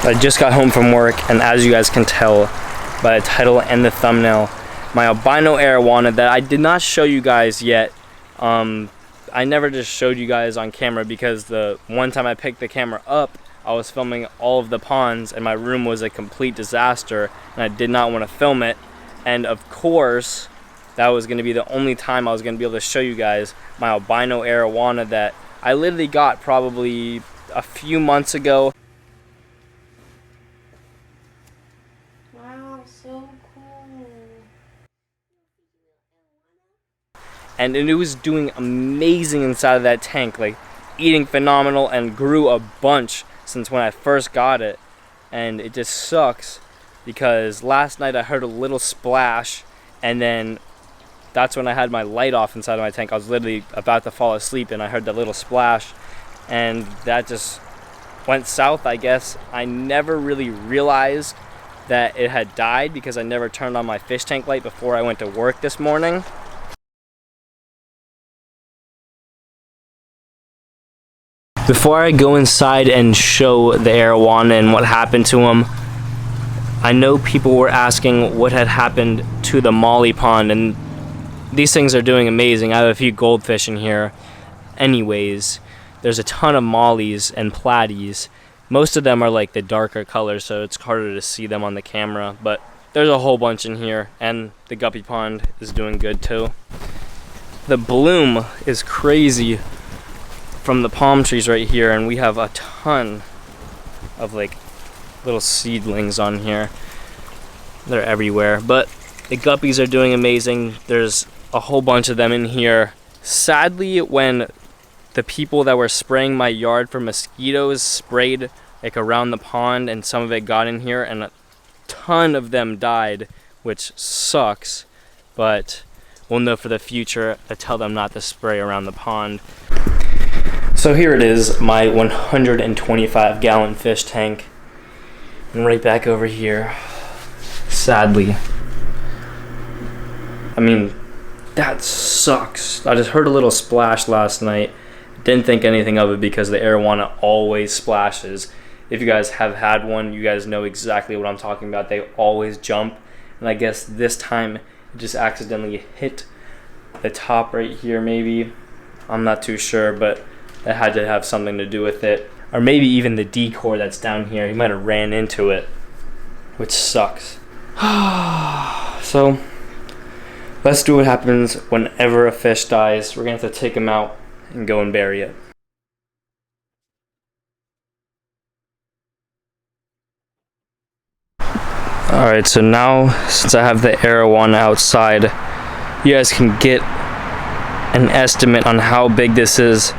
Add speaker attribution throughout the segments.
Speaker 1: I just got home from work, and as you guys can tell by the title and the thumbnail, my albino arowana that I did not show you guys yet. I never just showed you guys on camera because the one time I picked the camera up, I was filming all of the ponds and my room was a complete disaster and I did not want to film it. And of course, that was going to be the only time I was going to be able to show you guys my albino arowana that I literally got probably a few months ago.
Speaker 2: Wow, so cool.
Speaker 1: And it was doing amazing inside of that tank, like eating phenomenal, and grew a bunch since when I first got it. And it just sucks because last night I heard a little splash, and then that's when I had my light off inside of my tank. I was literally about to fall asleep and I heard that little splash, and that just went south, I guess. I never really realized that it had died because I never turned on my fish tank light before I went to work this morning. Before I go inside and show the arowana and what happened to him, I know people were asking what had happened to the molly pond, and these things are doing amazing. I have a few goldfish in here. Anyways, there's a ton of mollies and platies. Most of them are like the darker colors, so it's harder to see them on the camera, but there's a whole bunch in here, and the guppy pond is doing good too. The bloom is crazy from the palm trees right here, and we have a ton of like little seedlings on here. They're everywhere, but the guppies are doing amazing. There's a whole bunch of them in here. Sadly, when the people that were spraying my yard for mosquitoes sprayed like around the pond, and some of it got in here, and a ton of them died, which sucks, but we'll know for the future. I tell them not to spray around the pond. So here it is, my 125 gallon fish tank, and right back over here, sadly. I mean, that sucks. I just heard a little splash last night. Didn't think anything of it because the arowana always splashes. If you guys have had one, you guys know exactly what I'm talking about. They always jump, and I guess this time it just accidentally hit the top right here maybe. I'm not too sure, but it had to have something to do with it. Or maybe even the decor that's down here. He might have ran into it, which sucks. So let's do what happens whenever a fish dies. We're gonna have to take him out and go and bury it. Alright, so now since I have the arowana outside, you guys can get an estimate on how big this is.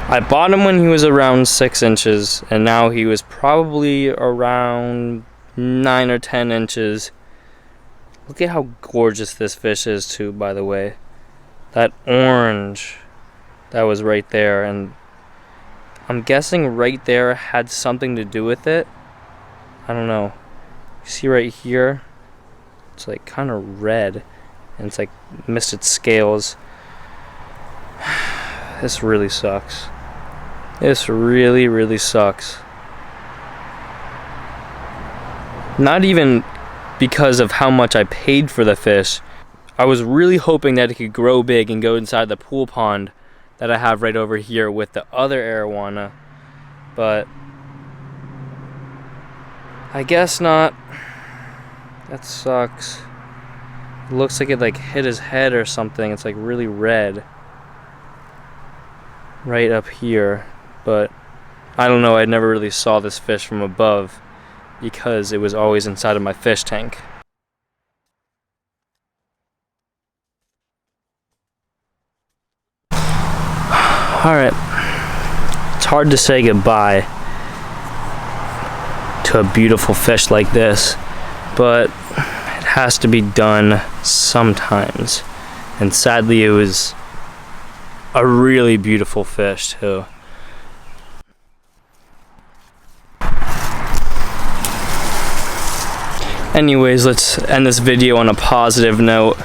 Speaker 1: I bought him when he was around 6 inches, and now he was probably around 9 or 10 inches. Look at how gorgeous this fish is too, by the way. That orange that was right there, and I'm guessing right there had something to do with it. I don't know. You see right here, it's like kind of red, and it's like missed its scales. This really sucks. This really, really sucks. Not even because of how much I paid for the fish. I was really hoping that it could grow big and go inside the pool pond that I have right over here with the other arowana, but I guess not. That sucks. It looks like it like hit his head or something. It's like really red right up here, but I don't know. I never really saw this fish from above because it was always inside of my fish tank. Alright, it's hard to say goodbye to a beautiful fish like this, but it has to be done sometimes. And sadly, it was a really beautiful fish too. Anyways, let's end this video on a positive note.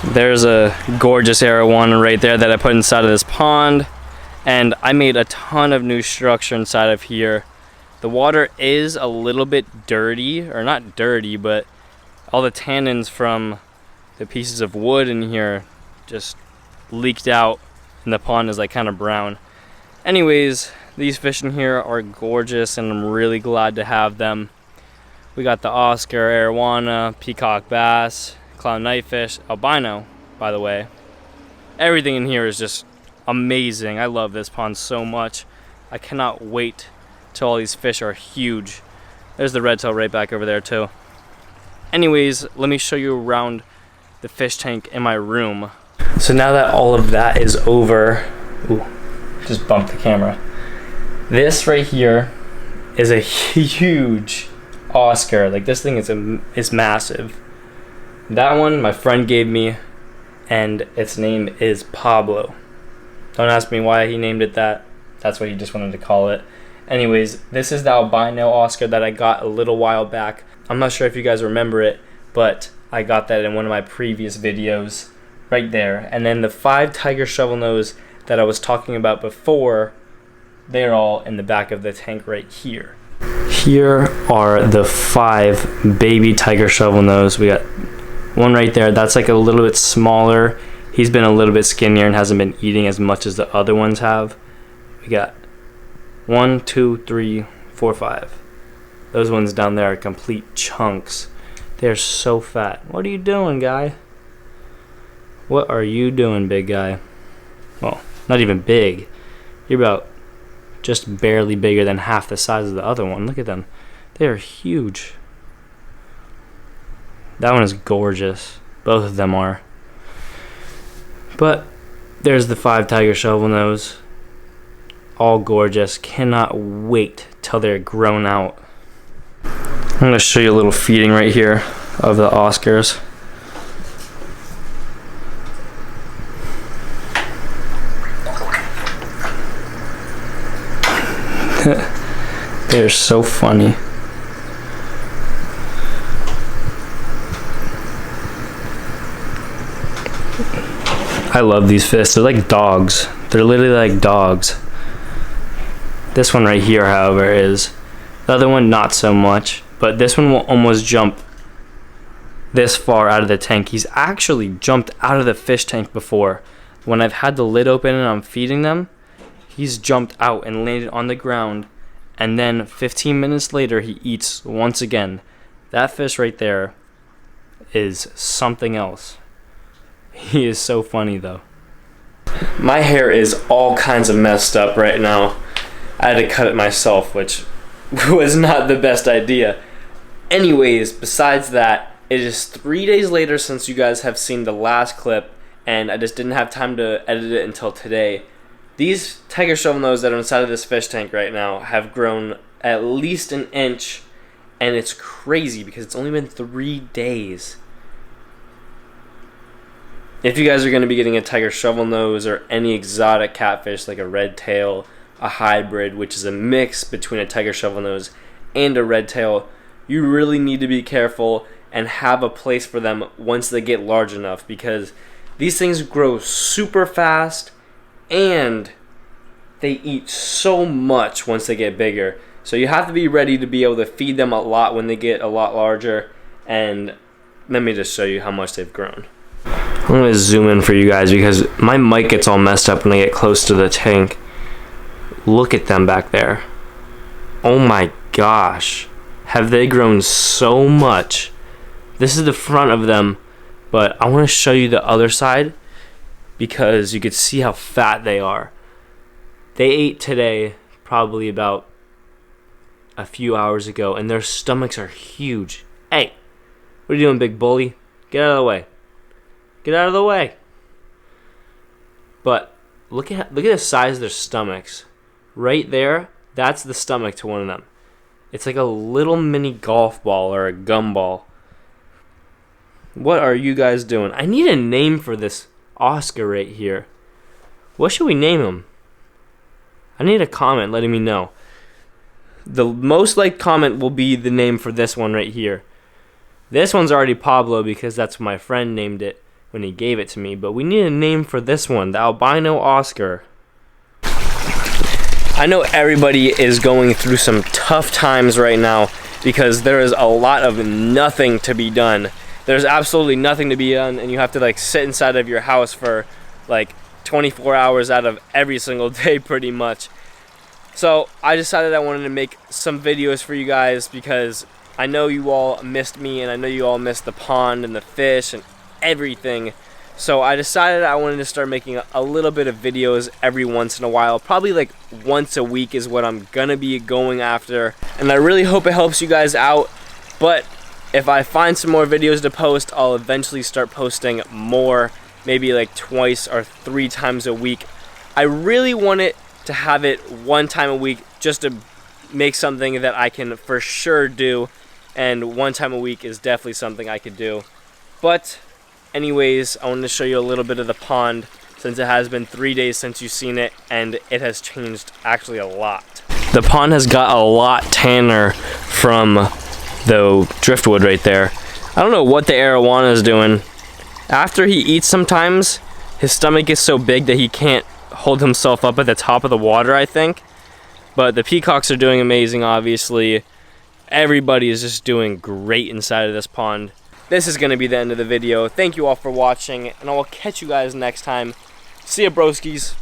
Speaker 1: There's a gorgeous arowana right there that I put inside of this pond, and I made a ton of new structure inside of here. The water is a little bit dirty, or not dirty, but all the tannins from the pieces of wood in here just leaked out, and the pond is like kind of brown. Anyways, these fish in here are gorgeous, and I'm really glad to have them. We got the Oscar, arowana, peacock bass, clown knifefish, albino, by the way. Everything in here is just amazing. I love this pond so much. I cannot wait till all these fish are huge. There's the red tail right back over there too. Anyways, let me show you around the fish tank in my room. So now that all of that is over, ooh, just bumped the camera. This right here is a huge Oscar. Like, this thing is massive. That one my friend gave me, and its name is Pablo. Don't ask me why he named it that. That's what he just wanted to call it. Anyways, this is the albino Oscar that I got a little while back. I'm not sure if you guys remember it, but I got that in one of my previous videos right there. And then the 5 tiger shovel nose that I was talking about before, they're all in the back of the tank right here. Here are the 5 baby tiger shovel nose. We got one right there. That's like a little bit smaller. He's been a little bit skinnier and hasn't been eating as much as the other ones have. We got 1, 2, 3, 4, 5. Those ones down there are complete chunks. They're so fat. What are you doing, guy? What are you doing, big guy? Well, not even big. You're about just barely bigger than half the size of the other one. Look at them. They are huge. That one is gorgeous. Both of them are. But there's the 5 tiger shovel nose. All gorgeous. Cannot wait till they're grown out. I'm going to show you a little feeding right here of the Oscars. They're so funny. I love these fish. They're like dogs. They're literally like dogs. This one right here, however, is... The other one, not so much. But this one will almost jump this far out of the tank. He's actually jumped out of the fish tank before. When I've had the lid open and I'm feeding them, he's jumped out and landed on the ground. And then 15 minutes later, he eats once again. That fish right there is something else. He is so funny, though. My hair is all kinds of messed up right now. I had to cut it myself, which was not the best idea. Anyways, besides that, it is 3 days later since you guys have seen the last clip, and I just didn't have time to edit it until today. These tiger shovel nose that are inside of this fish tank right now have grown at least an inch, and it's crazy because it's only been 3 days. If you guys are going to be getting a tiger shovel nose or any exotic catfish like a red tail, a hybrid, which is a mix between a tiger shovel nose and a red tail, you really need to be careful and have a place for them once they get large enough, because these things grow super fast and they eat so much once they get bigger. So you have to be ready to be able to feed them a lot when they get a lot larger. And let me just show you how much they've grown. I'm going to zoom in for you guys because my mic gets all messed up when I get close to the tank. Look at them back there. Oh my gosh. Have they grown so much? This is the front of them, but I want to show you the other side because you could see how fat they are. They ate today probably about a few hours ago, and their stomachs are huge. Hey, what are you doing, big bully? Get out of the way. Get out of the way. But look at the size of their stomachs. Right there, that's the stomach to one of them. It's like a little mini golf ball or a gumball. What are you guys doing? I need a name for this Oscar right here. What should we name him? I need a comment letting me know. The most liked comment will be the name for this one right here. This one's already Pablo because that's what my friend named it when he gave it to me. But we need a name for this one, the albino Oscar. I know everybody is going through some tough times right now because there is a lot of nothing to be done. There's absolutely nothing to be done, and you have to like sit inside of your house for like 24 hours out of every single day pretty much. So I decided I wanted to make some videos for you guys because I know you all missed me, and I know you all missed the pond and the fish and everything. So I decided I wanted to start making a little bit of videos every once in a while. Probably like once a week is what I'm gonna be going after. And I really hope it helps you guys out. But if I find some more videos to post, I'll eventually start posting more, maybe like twice or 3 times a week. I really want it to have it 1 time a week just to make something that I can for sure do. And 1 time a week is definitely something I could do. But anyways, I wanted to show you a little bit of the pond since it has been 3 days since you've seen it, and it has changed actually a lot. The pond has got a lot tanner from the driftwood right there. I don't know what the arowana is doing. After he eats sometimes, his stomach gets so big that he can't hold himself up at the top of the water, I think. But the peacocks are doing amazing, obviously. Everybody is just doing great inside of this pond. This is going to be the end of the video. Thank you all for watching, and I will catch you guys next time. See ya, broskies.